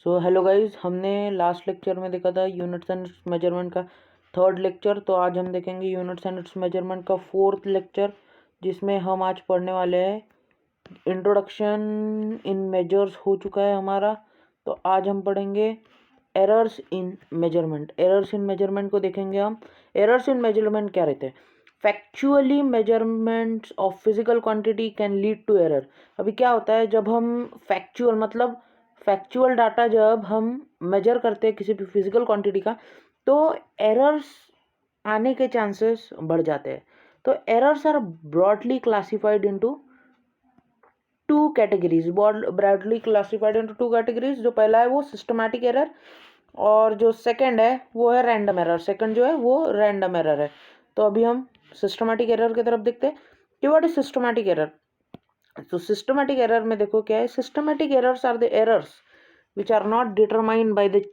So hello guys, हमने last lecture में देखा था यूनिट्स एंड इट्स मेजरमेंट का थर्ड लेक्चर। तो आज हम देखेंगे यूनिट्स एंड इट्स मेजरमेंट का फोर्थ लेक्चर, जिसमें हम आज पढ़ने वाले हैं इंट्रोडक्शन इन मेजर्स हो चुका है हमारा। तो आज हम पढ़ेंगे errors in measurement. Errors in measurement को देखेंगे हम। एरर्स इन मेजरमेंट क्या रहते हैं? Factually measurements of physical quantity can lead to error. अभी क्या होता है, जब हम फैक्चुअल मतलब फैक्चुअल डाटा जब हम मेजर करते हैं किसी भी फिजिकल क्वांटिटी का, तो एरर्स आने के चांसेस बढ़ जाते हैं। तो errors are broadly classified into two categories. Broadly classified into two categories. जो पहला है वो सिस्टमैटिक एरर, और जो सेकंड है वो है रैंडम एरर। सेकंड जो है वो रैंडम एरर है। तो अभी हम सिस्टमैटिक एरर की तरफ देखते हैं कि व्हाट इज सिस्टमैटिक एरर। तो सिस्टमैटिक एरर में देखो क्या है। Systematic errors are the errors which are not determined by the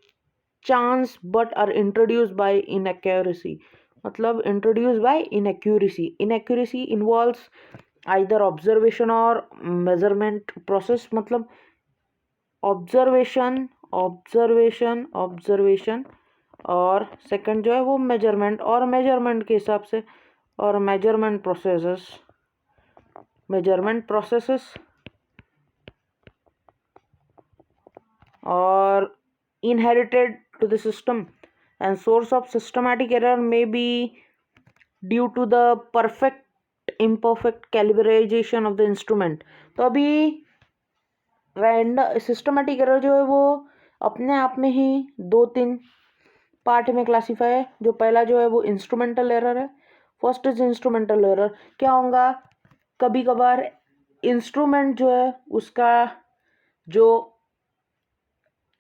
chance but are introduced by inaccuracy. मतलब introduced by inaccuracy. Inaccuracy involves either observation or measurement process. मतलब observation और second जो है वो measurement, और measurement के हिसाब से और measurement processes or inherited to the system. And source of systematic error may be due to the imperfect calibration of the instrument. तो अभी सिस्टमेटिक एरर जो है वो अपने आप में ही दो तीन पार्ट में क्लासीफाई है। जो पहला जो है वो इंस्ट्रूमेंटल एरर है। First is instrumental error. क्या होगा, कभी कभार इंस्ट्रूमेंट जो है उसका जो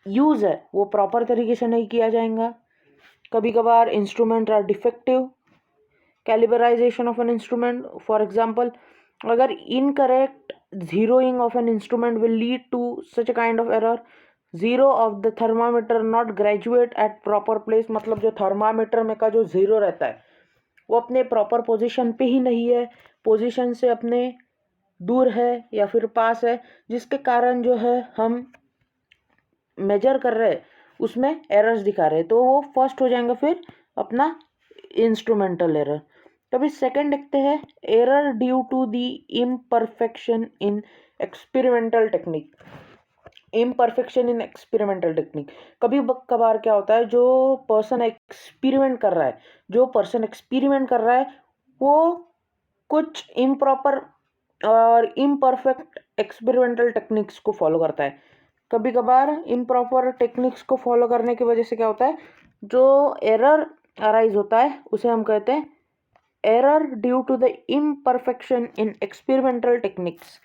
यूज़ है वो प्रॉपर तरीके से नहीं किया जाएगा। कभी कभार instrument or defective calibration of an instrument. For example, अगर incorrect zeroing of an instrument will lead to such a kind of error. Zero of the thermometer not graduate at proper place. मतलब जो thermometer में का जो zero रहता है वो अपने प्रॉपर पोजीशन पे ही नहीं है, पोजीशन से अपने दूर है या फिर पास है, जिसके कारण जो है हम मेजर कर रहे हैं उसमें एरर्स दिखा रहे हैं। तो वो फर्स्ट हो जाएंगे फिर अपना इंस्ट्रूमेंटल एरर। तभी सेकंड देखते हैं, error due to the imperfection in experimental technique. Imperfection in experimental technique, कभी कभार क्या होता है, जो पर्सन एक्सपेरिमेंट कर रहा है वो कुछ इम्प्रॉपर और इम्परफेक्ट एक्सपेरिमेंटल टेक्निक्स को फॉलो करता है। कभी कभार इम्प्रॉपर टेक्निक्स को फॉलो करने की वजह से क्या होता है, जो एरर अराइज होता है उसे हम कहते हैं error due to the imperfection in experimental techniques.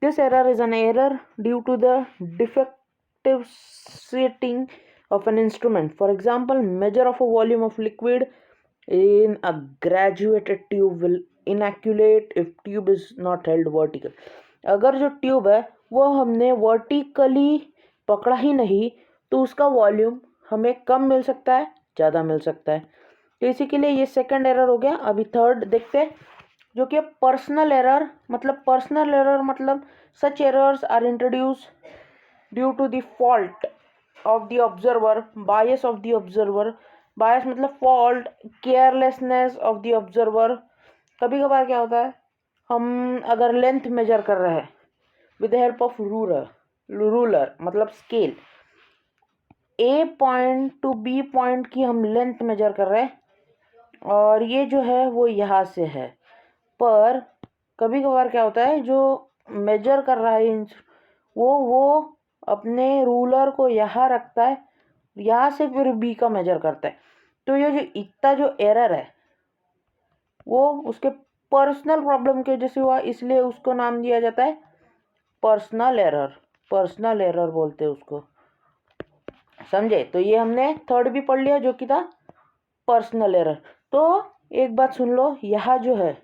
This error is an error due to the defective setting of an instrument. For example, measure of a volume of liquid in a graduated tube will inaccurate if tube is not held vertical. अगर जो tube है वो हमने vertically पकड़ा ही नहीं तो उसका volume हमें कम मिल सकता है, ज़्यादा मिल सकता है। तो इसी के लिए ये सेकंड एरर हो गया। अभी थर्ड देखते हैं, जो कि पर्सनल एरर। मतलब such errors are introduce due to the fault of the observer, bias of the observer. Bias मतलब fault, carelessness of the observer. कभी कभार क्या होता है, हम अगर लेंथ मेजर कर रहे हैं with the help of ruler मतलब scale, A point to be point की हम लेंथ मेजर कर रहे हैं और ये जो है वो यहाँ से है, पर कभी कभार क्या होता है, जो मेजर कर रहा है वो अपने रूलर को यहाँ रखता है, यहाँ से फिर बी का मेजर करता है। तो ये जो इतना जो एरर है वो उसके पर्सनल प्रॉब्लम की वजह से हुआ, इसलिए उसको नाम दिया जाता है पर्सनल एरर बोलते हैं उसको। समझे? तो ये हमने थर्ड भी पढ़ लिया जो कि था पर्सनल एरर। तो एक बात सुन लो, यहाँ जो है,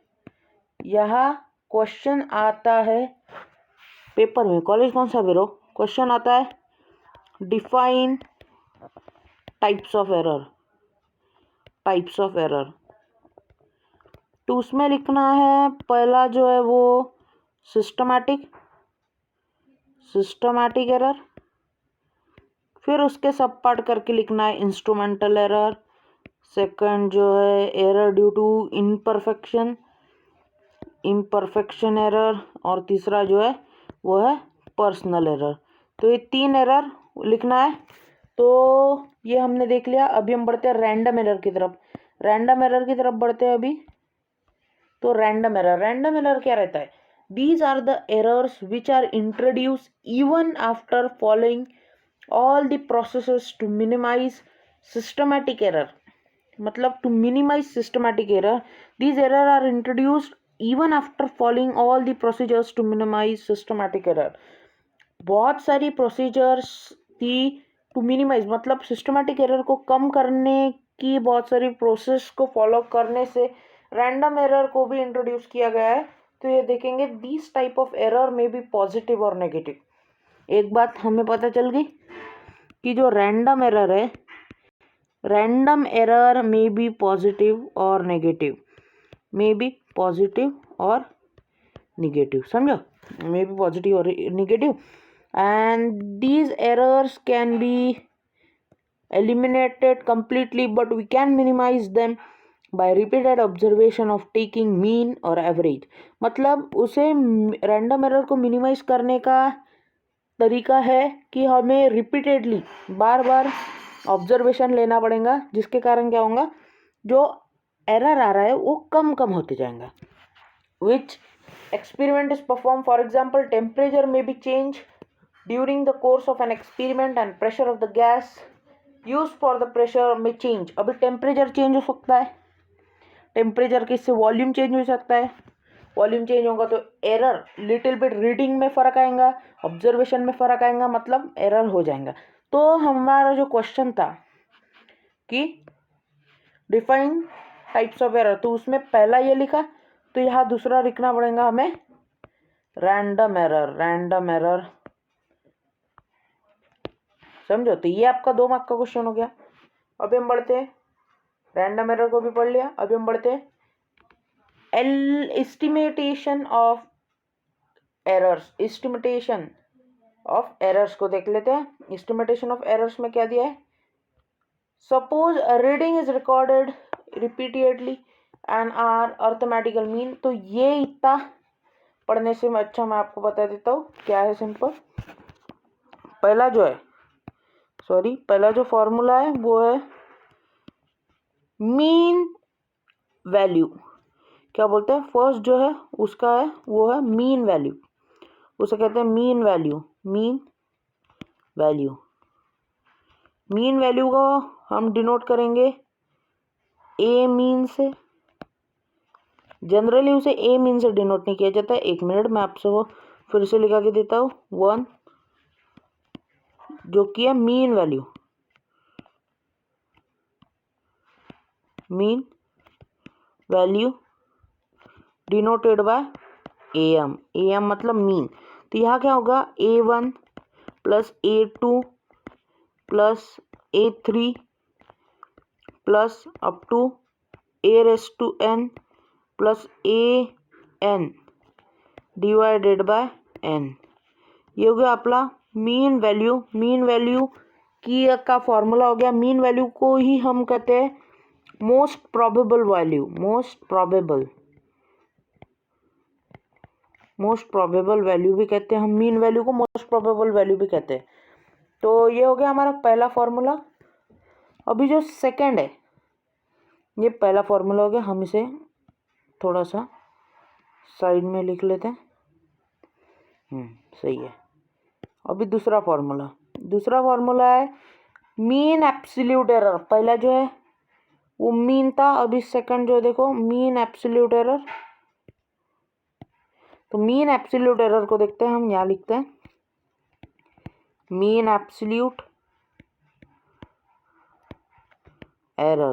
यहाँ क्वेश्चन आता है पेपर में, कॉलेज कौन सा बेरो, क्वेश्चन आता है डिफाइन टाइप्स ऑफ एरर। तो उसमें लिखना है, पहला जो है वो सिस्टमैटिक एरर, फिर उसके सब पार्ट करके लिखना है इंस्ट्रूमेंटल एरर, सेकंड जो है error due to imperfection error, और तीसरा जो है वो है पर्सनल एरर। तो ये 3 एरर लिखना है। तो ये हमने देख लिया। अभी हम बढ़ते हैं रैंडम एरर की तरफ। रैंडम एरर की तरफ बढ़ते हैं अभी। तो रैंडम एरर क्या रहता है? These are the errors which are introduce even after following all the processes to minimize systematic error. मतलब to minimize systematic error, these error are introduced even after following all the procedures to minimize systematic error. बहुत सारी procedures थी to minimize, मतलब systematic error को कम करने की बहुत सारी प्रोसेस को फॉलो करने से रैंडम एरर को भी इंट्रोड्यूस किया गया है। तो ये देखेंगे दिस टाइप ऑफ एरर में बी पॉजिटिव और नेगेटिव। एक बात हमें पता चल गई कि जो रैंडम एरर है, रैंडम एरर में बी पॉजिटिव और नेगेटिव, में बी पॉजिटिव और नेगेटिव, समझो, में बी पॉजिटिव और negative. and these errors can be eliminated completely, but we can minimize them by repeated observation of taking mean और average। मतलब उसे रैंडम एरर को मिनिमाइज करने का तरीका है कि हमें रिपीटेडली बार बार ऑब्जर्वेशन लेना पड़ेगा, जिसके कारण क्या होगा, जो एरर आ रहा है वो कम कम होते जाएगा। Which experiment is perform, for example temperature में be change during the course of an experiment and pressure of the gas used for the pressure may change। अभी टेम्परेचर चेंज हो सकता है, टेम्परेचर के इससे वॉल्यूम चेंज हो सकता है, वॉल्यूम चेंज होगा तो एरर लिटिल बिट रीडिंग में फ़र्क आएगा, ऑब्जर्वेशन में फ़र्क आएगा, मतलब एरर हो जाएगा। तो हमारा जो क्वेश्चन था कि डिफाइन टाइप्स ऑफ एरर, तो उसमें पहला ये लिखा, तो यहाँ दूसरा लिखना पड़ेगा हमें रैंडम एरर, समझो। तो ये आपका 2 मार्क का क्वेश्चन हो गया। अभी हम बढ़ते हैं, रैंडम एरर को भी पढ़ लिया। अभी हम बढ़ते हैं एस्टिमेशन ऑफ एरर्स को देख लेते हैं। एस्टिमेशन ऑफ एरर्स में क्या दिया है? Suppose a reading is recorded repeatedly and are arithmetical mean. तो ये इतना पढ़ने से अच्छा मैं आपको बता देता हूँ क्या है। सिंपल, पहला जो फॉर्मूला है वो है मीन वैल्यू। क्या बोलते हैं? फर्स्ट जो है उसका है वो है मीन वैल्यू, उसे कहते हैं मीन वैल्यू को हम डिनोट करेंगे ए मीन से। जनरली उसे ए मीन से डिनोट नहीं किया जाता है। 1 मिनट मैं आपसे वो फिर से लिखा के देता हूँ। 1 जो कि है mean value denoted by M मतलब मीन। तो यहाँ क्या होगा? A1 plus A2 plus A3 plus up to A⁻n plus AN divided by n। ये हो गया अपना मीन वैल्यू की का फॉर्मूला हो गया। मीन वैल्यू को ही हम कहते हैं मोस्ट प्रोबेबल वैल्यू भी कहते हैं हम। मीन वैल्यू को मोस्ट प्रोबेबल वैल्यू भी कहते हैं। तो ये हो गया हमारा पहला फॉर्मूला। अभी जो सेकंड है, ये पहला फॉर्मूला हो गया, हम इसे थोड़ा सा साइड में लिख लेते हैं। सही है। अभी दूसरा फॉर्मूला है मीन एब्सोल्यूट एरर। पहला जो है वो मीन था, अभी सेकंड जो देखो मीन एब्सोल्यूट एरर। तो मीन एब्सोल्यूट एरर को देखते हैं हम। यहाँ लिखते हैं मीन एब्सोल्यूट एरर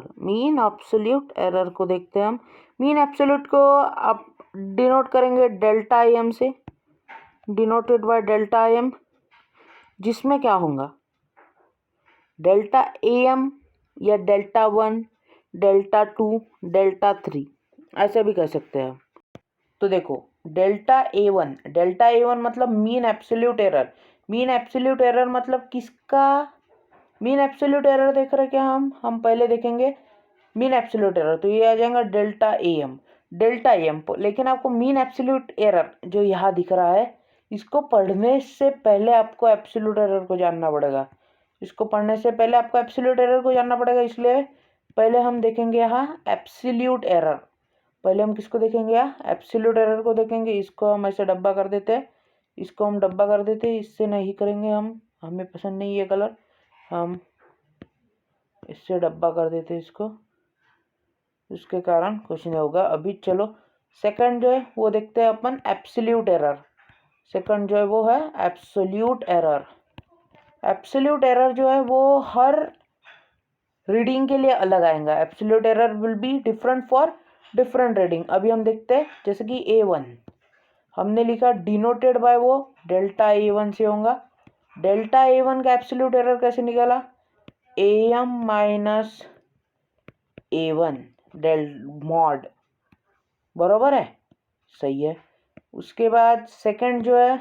को देखते हैं हम। मीन एब्सोल्यूट को आप डिनोट करेंगे डेल्टा एम से, डिनोटेड बाय डेल्टा एम, जिसमें क्या होगा डेल्टा एम या डेल्टा 1, डेल्टा 2, डेल्टा 3 ऐसे भी कह सकते हैं। तो देखो डेल्टा ए वन मतलब मीन एब्सोल्यूट एरर मतलब किसका मीन एब्सोल्यूट एरर देख रहे क्या हम पहले देखेंगे मीन एब्सोल्यूट एरर, तो ये आ जाएगा डेल्टा ए एम। लेकिन आपको मीन एब्सोल्यूट एरर जो यहाँ दिख रहा है, इसको पढ़ने से पहले आपको एब्सोल्यूट एरर को जानना पड़ेगा। इसको पढ़ने से पहले आपको एब्सोल्यूट एरर को जानना पड़ेगा, इसलिए पहले हम देखेंगे यहाँ एब्सोल्यूट एरर। पहले हम किसको देखेंगे, यहाँ एब्सोल्यूट एरर को देखेंगे। इसको हम ऐसे डब्बा कर देते हैं, इसको हम डब्बा कर देते हैं, इससे नहीं करेंगे हम, हमें पसंद नहीं ये कलर, हम इससे डब्बा कर देते हैं इसको, उसके कारण कुछ नहीं होगा। अभी चलो सेकंड जो है वो देखते हैं अपन, एब्सोल्यूट एरर। सेकंड जो है वो है एब्सोल्यूट एरर। एब्सोल्यूट एरर जो है वो हर रीडिंग के लिए अलग आएगा। Absolute error will be different for different reading. अभी हम देखते हैं, जैसे कि A1 हमने लिखा डिनोटेड बाय वो डेल्टा A1 से होगा। डेल्टा A1 का एब्सोल्यूट एरर कैसे निकाला, AM minus A1 del mod, बरोबर है, सही है। उसके बाद सेकंड जो है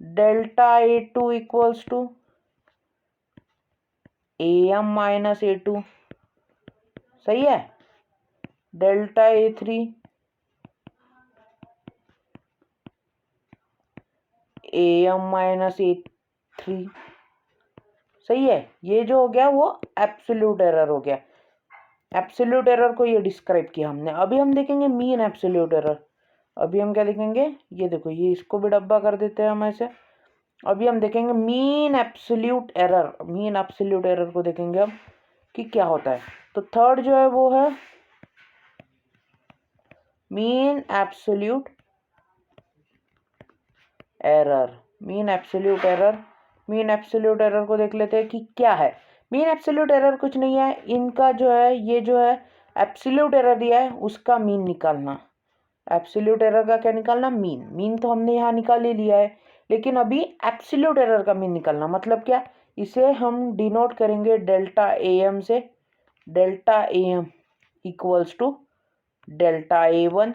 delta A2 equals to AM minus A2, सही है। Delta A3 AM minus A3, सही है। ये जो हो गया वो एब्सोल्यूट एरर हो गया। एब्सोल्यूट एरर को ये डिस्क्राइब किया हमने। अभी हम देखेंगे मीन एब्सोल्यूट एरर। अभी हम क्या देखेंगे, ये देखो, ये इसको भी डब्बा कर देते हैं हम ऐसे। अभी हम देखेंगे mean absolute error. Mean absolute error को देखेंगे हम कि क्या होता है। तो थर्ड जो है वो है mean absolute error. Mean absolute error, mean absolute error को देख लेते हैं कि क्या है। मीन एब्सोल्यूट एरर कुछ नहीं है, इनका जो है, ये जो है एब्सोल्यूट एरर दिया है उसका मीन निकालना। एब्सोल्यूट एरर का क्या निकालना, मीन तो हमने यहाँ निकाल ही लिया है, लेकिन अभी एब्सोल्यूट एरर का मीन निकालना। मतलब क्या, इसे हम डिनोट करेंगे डेल्टा AM से। Delta AM equals to delta A1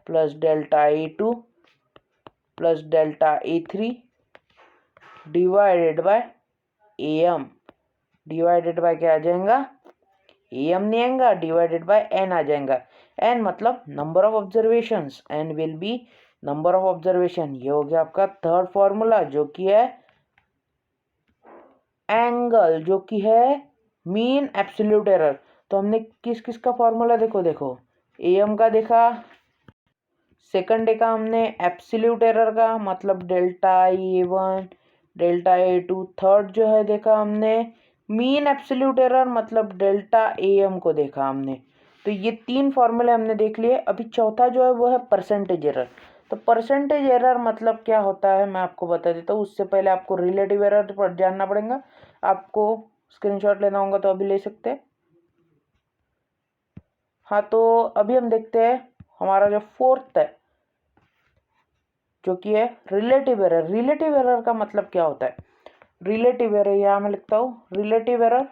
plus delta A2 plus delta A3 divided by AM। Divided by क्या आ जाएगा, AM नहीं आएगा, डिवाइडेड बाय N आ जाएगा। N मतलब number of observations, N will be number of observation. ये हो गया आपका थर्ड फॉर्मूला, जो कि है एंगल, जो कि है मीन एब्सोल्यूट एरर। तो हमने किस किस का फॉर्मूला देखो AM का देखा, सेकंड देखा हमने एब्सोल्यूट एरर का, मतलब delta A1 delta A2। Third जो है देखा हमने मीन एब्सोल्यूट एरर, मतलब डेल्टा AM को देखा हमने। तो ये तीन फॉर्मूले हमने देख लिए। अभी चौथा जो है वो है परसेंटेज एरर। तो परसेंटेज एरर मतलब क्या होता है मैं आपको बता देता हूँ। उससे पहले आपको रिलेटिव एरर पर जानना पड़ेगा। आपको स्क्रीनशॉट लेना होगा तो अभी ले सकते हैं। हाँ, तो अभी हम देखते हैं हमारा जो फोर्थ है, जो कि है रिलेटिव एरर। रिलेटिव एरर का मतलब क्या होता है, रिलेटिव एरर यहाँ मैं लिखता हूँ, relative error.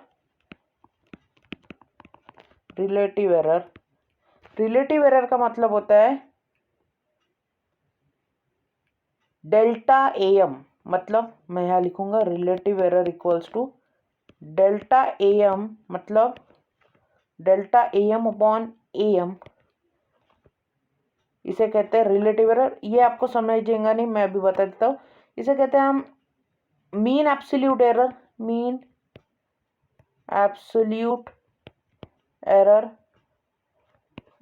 Relative error, relative error का मतलब होता है डेल्टा AM। मतलब मैं यहाँ लिखूंगा relative error equals to delta AM, मतलब डेल्टा AM अपॉन AM, इसे कहते हैं रिलेटिव एरर। ये आपको समझेगा नहीं, मैं अभी बता देता हूँ। इसे कहते हैं हम mean absolute error. Mean absolute error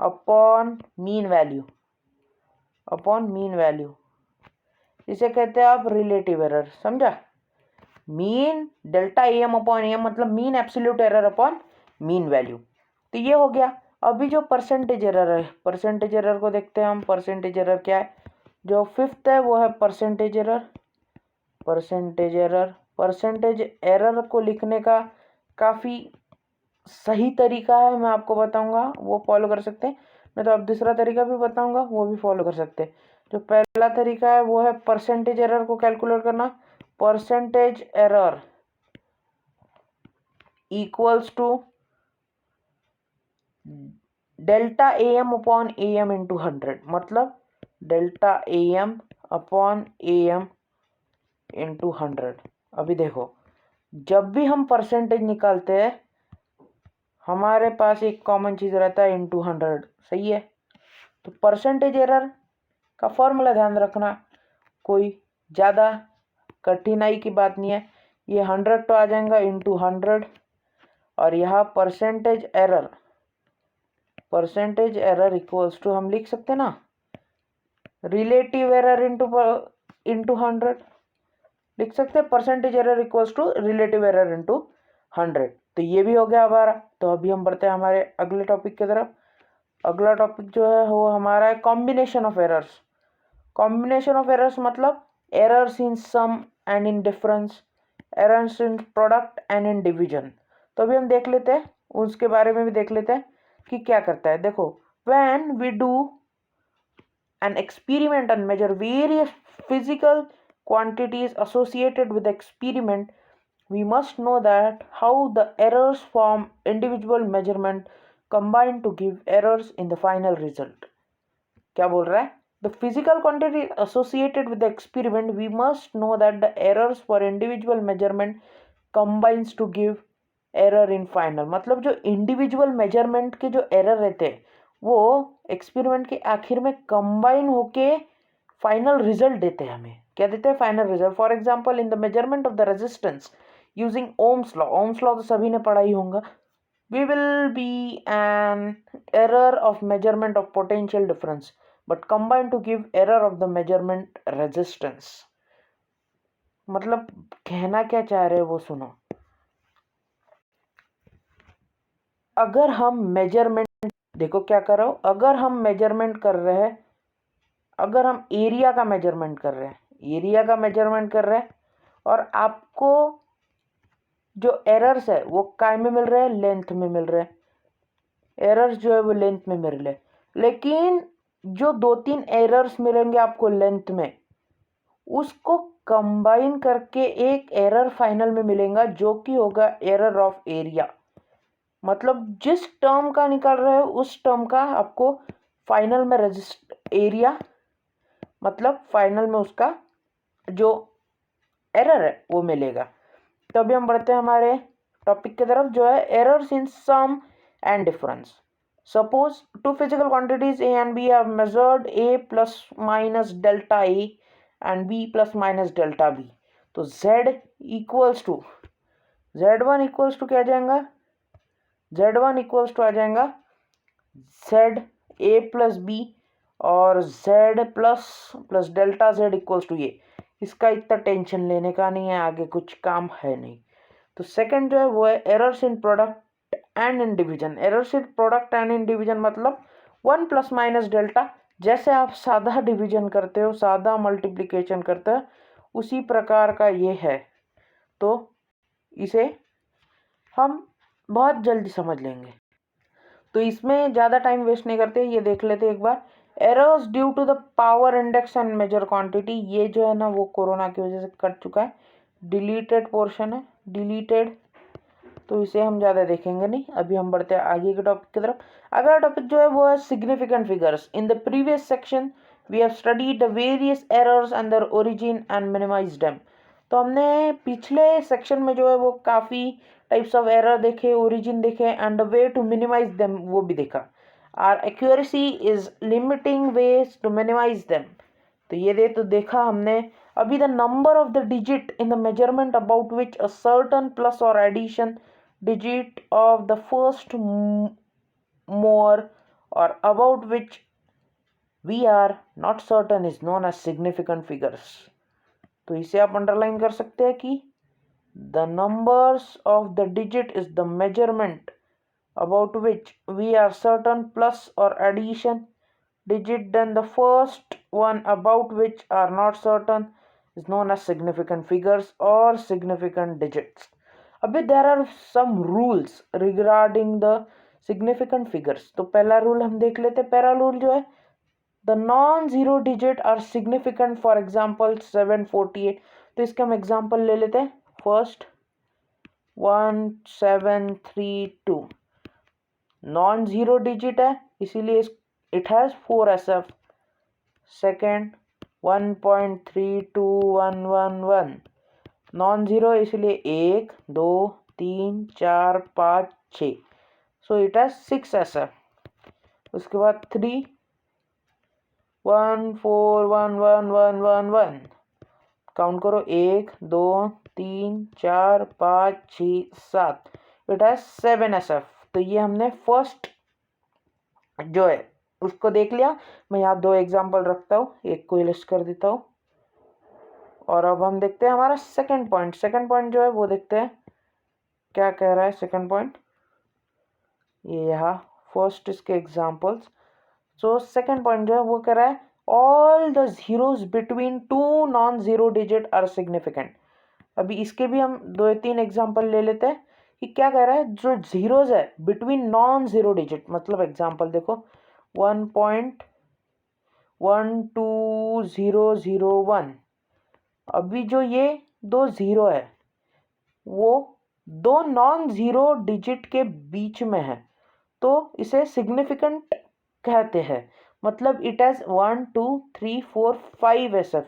upon mean value, upon mean value, इसे कहते हैं आप रिलेटिव एरर। समझा, mean delta AM upon AM मतलब mean absolute error upon mean value. तो ये हो गया। अभी जो परसेंटेज एरर है, परसेंटेज एरर को देखते हैं हम। परसेंटेज एरर क्या है, जो फिफ्थ है वो है percentage error. Percentage error, percentage error को लिखने का काफ़ी सही तरीका है, मैं आपको बताऊंगा, वो फॉलो कर सकते हैं। मैं तो अब दूसरा तरीका भी बताऊंगा, वो भी फॉलो कर सकते हैं। जो पहला तरीका है वो है परसेंटेज एरर को कैलकुलेट करना। Percentage error equals to delta AM upon AM into 100, मतलब delta AM upon AM into 100। अभी देखो, जब भी हम परसेंटेज निकालते हैं हमारे पास एक कॉमन चीज़ रहता है इनटू 100, सही है। तो परसेंटेज एरर का फॉर्मूला ध्यान रखना, कोई ज़्यादा कठिनाई की बात नहीं है। ये 100 तो आ जाएगा इनटू 100, और यहाँ परसेंटेज एरर इक्वल्स टू हम लिख सकते ना रिलेटिव एरर इनटू 100, लिख सकते हैं percentage error equals to relative error into 100। तो ये भी हो गया हमारा। तो अभी हम बढ़ते हैं हमारे अगले टॉपिक की तरफ। अगला टॉपिक जो है वो हमारा है combination of errors. Combination of errors मतलब errors in sum and in difference, errors in product and in division. तो अभी हम देख लेते हैं, उसके बारे में भी देख लेते हैं कि क्या करता है। देखो, when we do an experiment and measure various physical quantities associated with the experiment, we must know that how the errors from individual measurement combine to give errors in the final result. क्या बोल रहा है? The physical quantity associated with the experiment, we must know that the errors for individual measurement combines to give error in final। मतलब जो individual measurement के जो error रहते हैं वो एक्सपेरिमेंट के आखिर में कंबाइन होके फाइनल रिजल्ट देते हैं। हमें क्या देते हैं? Final result. For example in the measurement of the resistance using Ohm's law, Ohm's law तो सभी ने पढ़ा ही होगा, we will be an error of measurement of potential difference but combined to give error of the measurement resistance। मतलब कहना क्या चाह रहे हो वो सुनो। अगर हम मेजरमेंट, देखो क्या कर रहा हूं, अगर हम मेजरमेंट कर रहे हैं, अगर हम एरिया का मेजरमेंट कर रहे हैं, एरिया का मेजरमेंट कर रहे हैं और आपको जो एरर्स है वो काय में मिल रहे हैं? लेंथ में मिल रहे हैं। एरर्स जो है वो लेंथ में मिल रहे हैं, लेकिन जो 2-3 एरर्स मिलेंगे आपको लेंथ में, उसको कंबाइन करके एक एरर फाइनल में मिलेगा जो कि होगा एरर ऑफ एरिया। मतलब जिस टर्म का निकाल रहे हो उस टर्म का आपको फाइनल में एरिया, मतलब फाइनल में उसका जो एरर है वो मिलेगा। तो अभी हम बढ़ते हैं हमारे टॉपिक की तरफ जो है errors in sum and difference. Suppose two physical quantities A and B have measured A plus minus delta A and B plus minus delta B. तो z equals to z1 equals to क्या आ जाएगा? z1 equals to आ जाएगा z a plus B और z plus delta z equals to ये। इसका इतना tension लेने का नहीं है, आगे कुछ काम है नहीं। तो सेकंड जो है वो है errors in product and in division. Errors in product and in division मतलब 1 प्लस माइनस डेल्टा। जैसे आप सादा डिवीजन करते हो, सादा मल्टीप्लिकेशन करते हो, उसी प्रकार का ये है। तो इसे हम बहुत जल्दी समझ लेंगे, तो इसमें ज़्यादा टाइम वेस्ट नहीं करते, ये देख लेते एक बार। Errors due to the power index and measure quantity, ये जो है ना वो कोरोना की वजह से कट चुका है, डिलीटेड पोर्शन है, डिलीटेड, तो इसे हम ज़्यादा देखेंगे नहीं। अभी हम बढ़ते हैं आगे के टॉपिक की तरफ। अगला टॉपिक जो है वो है significant figures. In the previous section we have studied the various errors and their origin and minimised them. तो हमने पिछले सेक्शन में जो है वो काफ़ी टाइप्स ऑफ एरर देखे, ओरिजिन देखे and the way to minimise them वो भी देखा। Our accuracy is limiting ways to minimise them, तो ये तो देखा हमने। अभी the number of the digit in the measurement about which a certain plus और addition digit of the first more or about which we are not certain is known as significant figures। तो इसे आप underline कर सकते हैं कि the numbers of the digit is the measurement about which we are certain plus or addition digit, then the first one about which are not certain is known as significant figures or significant digits। अभी there are some rules regarding the significant figures. तो पहला rule हम देख लेते हैं। पहला rule जो है the non zero digit are significant, for example 748। तो इसका हम एग्जांपल ले लेते हैं। फर्स्ट 1732 नॉन जीरो डिजिट है, इसीलिए it has 4 SF। Second 1.32111 non zero इसलिए 1 2 3 4 5 6, सो इट हैज 6 एसएफ। उसके बाद 3 1 4 1 1 1 1 1, काउंट करो 1 2 3 4 5 6 7, इट हैज 7 एसएफ। तो ये हमने फर्स्ट जो है उसको देख लिया। मैं यहाँ 2 एग्जाम्पल रखता हूँ, एक को लिस्ट कर देता हूँ। और अब हम देखते हैं हमारा सेकंड पॉइंट। सेकंड पॉइंट जो है वो देखते हैं क्या कह रहा है सेकंड पॉइंट। ये यहाँ फर्स्ट इसके एग्जाम्पल्स। सो सेकंड पॉइंट जो है वो कह रहा है all the zeros between two non zero digit are significant. अभी इसके भी हम 2 या 3 एग्जाम्पल ले लेते हैं कि क्या कह रहा है। जो जीरोज है बिटवीन नॉन जीरो डिजिट, मतलब एग्जाम्पल देखो 1.12001। अभी जो ये 2 जीरो है वो 2 नॉन जीरो डिजिट के बीच में है, तो इसे सिग्निफिकेंट कहते हैं। मतलब it has 1 2 3 4 5 SF,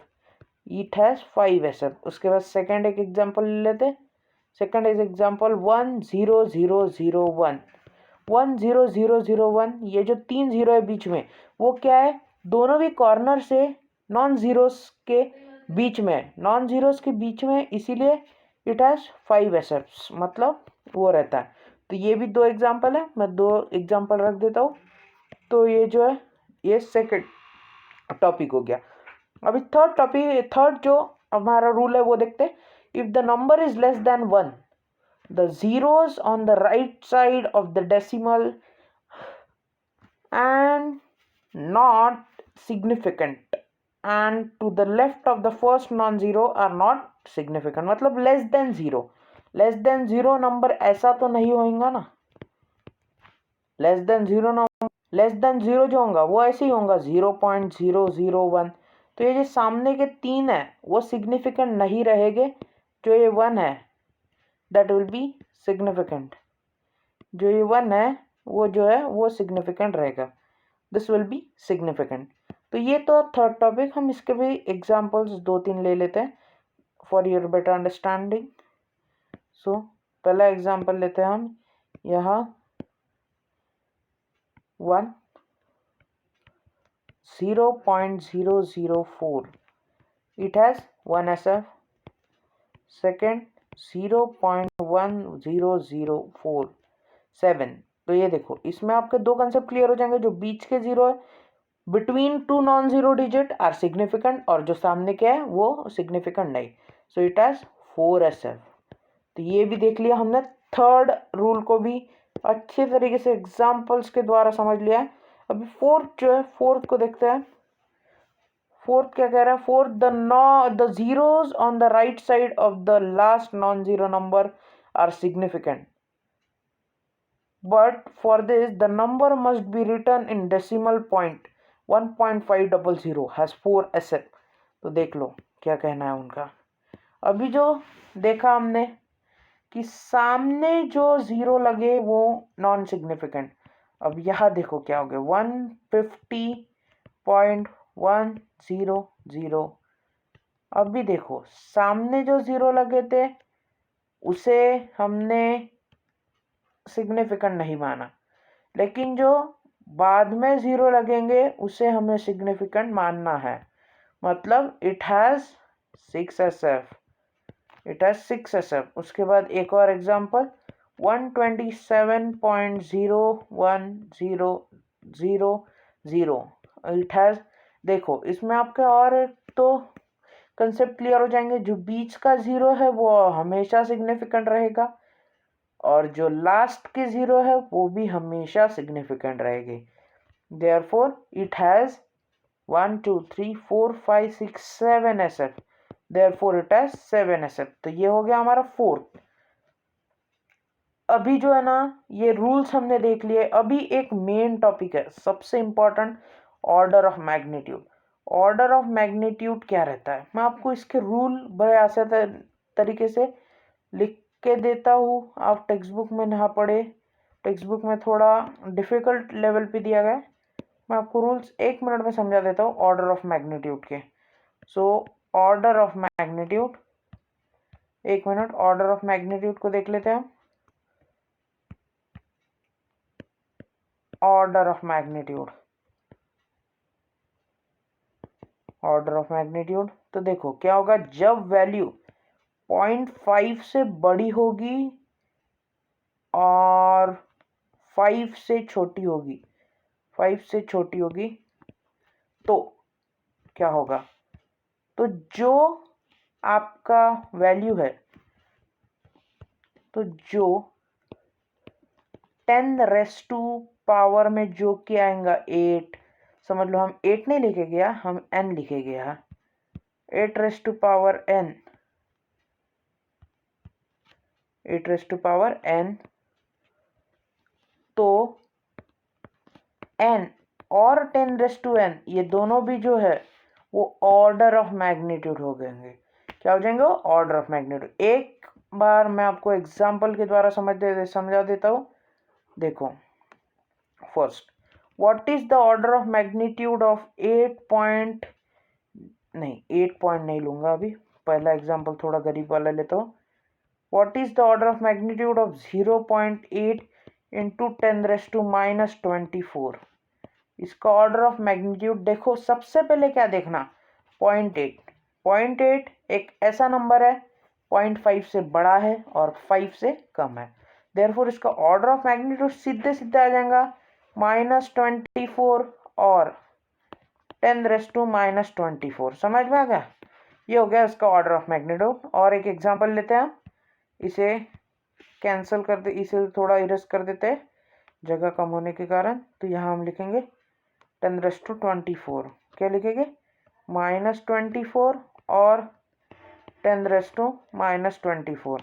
it has 5 SF. उसके बाद सेकंड एक एग्जांपल ले लेते। Second is example 10001। 10001, ये जो 3 जीरो है बीच में वो क्या है, दोनों भी कॉर्नर से नॉन जीरोस के बीच में, नॉन जीरोस के बीच में, इसीलिए इट हैज 5 एसएफ, मतलब वो रहता है। तो ये भी 2 एग्जांपल है, मैं 2 एग्जांपल रख देता हूँ। तो ये जो है ये सेकंड टॉपिक हो गया। अभी थर्ड टॉपिक, थर्ड जो हमारा रूल है वो देखते हैं। If the number is less than 1, the zeros on the right side of the decimal and not significant, and to the left of the first non-zero are not significant। मतलब less than zero, less than zero number ऐसा तो नहीं होगा ना, less than zero number, less than zero जो होगा वो ऐसे ही होगा 0.001। तो ये जो सामने के 3 है वो सिग्निफिकेंट नहीं रहेंगे, जो ये 1 है दैट विल बी सिग्निफिकेंट, जो ये 1 है वो जो है वो सिग्निफिकेंट रहेगा, दिस विल बी सिग्निफिकेंट। तो ये तो थर्ड टॉपिक, हम इसके भी एग्जांपल्स 2-3 ले लेते हैं फॉर योर बेटर अंडरस्टैंडिंग। सो पहला एग्जांपल लेते हैं हम यहाँ 0.004, it has 1 SF। सेकेंड 0.1007। तो ये देखो इसमें आपके 2 कंसेप्ट क्लियर हो जाएंगे। जो बीच के जीरो है between two non zero digit are significant, और जो सामने क्या है वो सिग्निफिकेंट नहीं, सो इट हैज 4 SF। तो ये भी देख लिया हमने, थर्ड रूल को भी अच्छे तरीके से एग्जाम्पल्स के द्वारा समझ लिया है। अभी फोर्थ जो है, फोर्थ को देखते हैं। फोर्थ क्या कह रहा है, fourth the zeros on the right side of the last non zero number are significant, but for this the number must be written in decimal point 1.500 has 4 SF। तो देख लो क्या कहना है उनका। अभी जो देखा हमने कि सामने जो जीरो लगे वो नॉन सिग्निफिकेंट। अब यहाँ देखो क्या हो गया 150.100। अभी देखो सामने जो जीरो लगे थे उसे हमने सिग्निफिकेंट नहीं माना, लेकिन जो बाद में जीरो लगेंगे उसे हमें सिग्निफिकेंट मानना है। मतलब it has 6 SF, it has 6 SF। उसके बाद एक और एग्जांपल 127.01000, इट हैज, देखो इसमें आपके और तो कंसेप्ट क्लियर हो जाएंगे। जो बीच का जीरो है वो हमेशा सिग्निफिकेंट रहेगा, और जो लास्ट के जीरो है वो भी हमेशा सिग्निफिकेंट रहेगी। Therefore it has 1 2 3 4 5 6 7 SF, therefore it has 7 SF। तो ये हो गया हमारा फोर्थ। अभी जो है ना ये रूल्स हमने देख लिए। अभी एक मेन टॉपिक है सबसे important, order of magnitude. Order of magnitude क्या रहता है, मैं आपको इसके रूल बड़े आसान तरीके से लिख के देता हूँ। आप टेक्स्ट बुक में ना पढ़े, टेक्स्ट बुक में थोड़ा डिफिकल्ट लेवल पे दिया गया है। मैं आपको रूल्स 1 मिनट में समझा देता हूँ ऑर्डर ऑफ मैग्नीट्यूड के। सो ऑर्डर ऑफ मैग्नीट्यूड एक मिनट, ऑर्डर ऑफ मैग्नीट्यूड को देख लेते हैं हम। Order of magnitude, order of magnitude, तो देखो क्या होगा, जब वैल्यू 0.5 से बड़ी होगी और 5 से छोटी होगी, 5 से छोटी होगी, तो क्या होगा, तो जो आपका वैल्यू है, तो जो 10⁻⁴ में जो क्या आएगा 8, समझ लो हम 8 नहीं लिखे गया, हम n लिखे गया, 8⁻n, 8⁻n, तो n और 10⁻n ये दोनों भी जो है वो ऑर्डर ऑफ मैग्नीट्यूड हो जाएंगे। क्या हो जाएंगे? Order of magnitude. एक बार मैं आपको एग्जांपल के द्वारा समझा देता हूँ। देखो, first, what is the order of magnitude of 8 point नहीं लूंगा अभी, पहला एग्जांपल थोड़ा गरीब वाला लेता हूँ। What is the order of magnitude of 0.8 into 10⁻⁻24। इसका ऑर्डर ऑफ मैग्नीट्यूड देखो, सबसे पहले क्या देखना, 0.8। 0.8 एक ऐसा नंबर है 0.5 से बड़ा है और 5 से कम है, देयरफॉर इसका ऑर्डर ऑफ मैग्नीट्यूड सीधे सीधे आ जाएगा -24 और 10⁻⁻24। समझ में आ गया? ये हो गया इसका ऑर्डर ऑफ मैग्नीट्यूड। और एक एग्जांपल लेते हैं, इसे कैंसिल कर दे, इसे थोड़ा इरेज कर देते हैं जगह कम होने के कारण। तो यहाँ हम लिखेंगे 10⁻24, क्या लिखेंगे, -24 और 10⁻⁻24।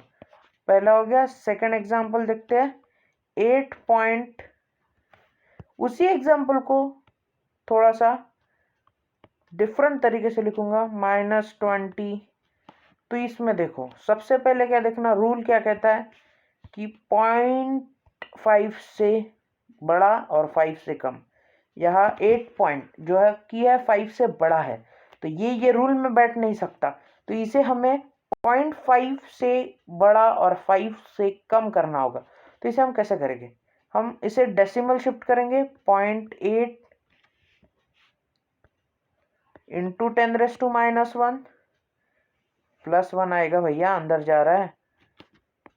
पहला हो गया। सेकंड एग्जांपल देखते हैं, 8 पॉइंट, उसी एग्जांपल को थोड़ा सा डिफरेंट तरीके से लिखूंगा, -20। तो इसमें देखो, सबसे पहले क्या देखना, रूल क्या कहता है कि 0.5 से बड़ा और 5 से कम। यहाँ 8 पॉइंट जो है कि है 5 से बड़ा है, तो ये रूल में बैठ नहीं सकता, तो इसे हमें 0.5 से बड़ा और 5 से कम करना होगा। तो इसे हम कैसे करेंगे, हम इसे डेसिमल शिफ्ट करेंगे, 0.8 इंटू 10⁻⁻1 +1 आएगा भैया, अंदर जा रहा है,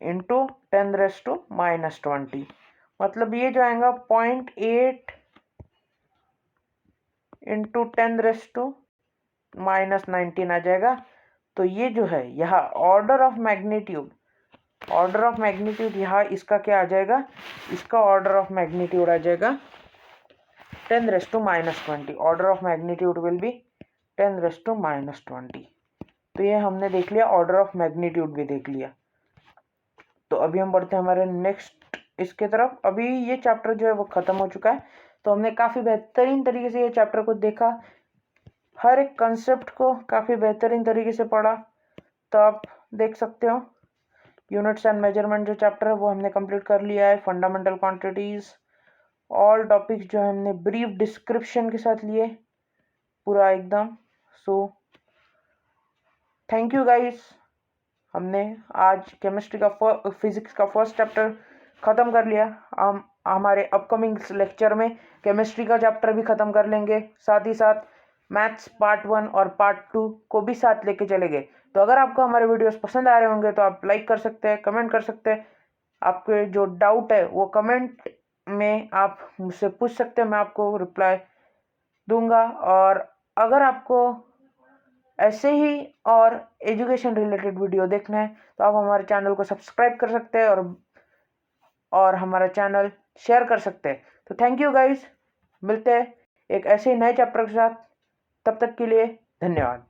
इंटू 10⁻⁻20। मतलब ये जो आएगा 0.8 इंटू 10⁻⁻19 आ जाएगा। तो ये जो है यहाँ order of magnitude, order of magnitude यहाँ इसका क्या आ जाएगा, इसका ऑर्डर ऑफ मैग्नीट्यूड आ जाएगा 10⁻⁻20। Order of magnitude will be 10⁻⁻20। तो ये हमने देख लिया, ऑर्डर ऑफ मैग्नीट्यूड भी देख लिया। तो अभी हम बढ़ते हैं हमारे नेक्स्ट इसके तरफ। अभी ये चैप्टर जो है वो खत्म हो चुका है, तो हमने काफ़ी बेहतरीन तरीके से ये चैप्टर को देखा, हर एक कंसेप्ट को काफ़ी बेहतरीन तरीके से पढ़ा। तो आप देख सकते हो यूनिट्स एंड मेजरमेंट जो चैप्टर है वो हमने कंप्लीट कर लिया है। फंडामेंटल क्वांटिटीज, ऑल टॉपिक्स जो है हमने ब्रीफ डिस्क्रिप्शन के साथ लिए पूरा एकदम। सो थैंक यू गाइस, हमने आज केमिस्ट्री का फिजिक्स का फर्स्ट चैप्टर ख़त्म कर लिया। हम हमारे अपकमिंग लेक्चर में केमिस्ट्री का चैप्टर भी ख़त्म कर लेंगे, साथ ही साथ मैथ्स पार्ट 1 और पार्ट 2 को भी साथ लेके चलेंगे। तो अगर आपको हमारे वीडियोस पसंद आ रहे होंगे तो आप लाइक कर सकते हैं, कमेंट कर सकते हैं, आपके जो डाउट है वो कमेंट में आप मुझसे पूछ सकते हैं, मैं आपको रिप्लाई दूंगा। और अगर आपको ऐसे ही और एजुकेशन रिलेटेड वीडियो देखना है तो आप हमारे चैनल को सब्सक्राइब कर सकते हैं और हमारा चैनल शेयर कर सकते हैं। तो थैंक यू गाइस, मिलते हैं एक ऐसे ही नए चैप्टर के साथ, तब तक के लिए धन्यवाद।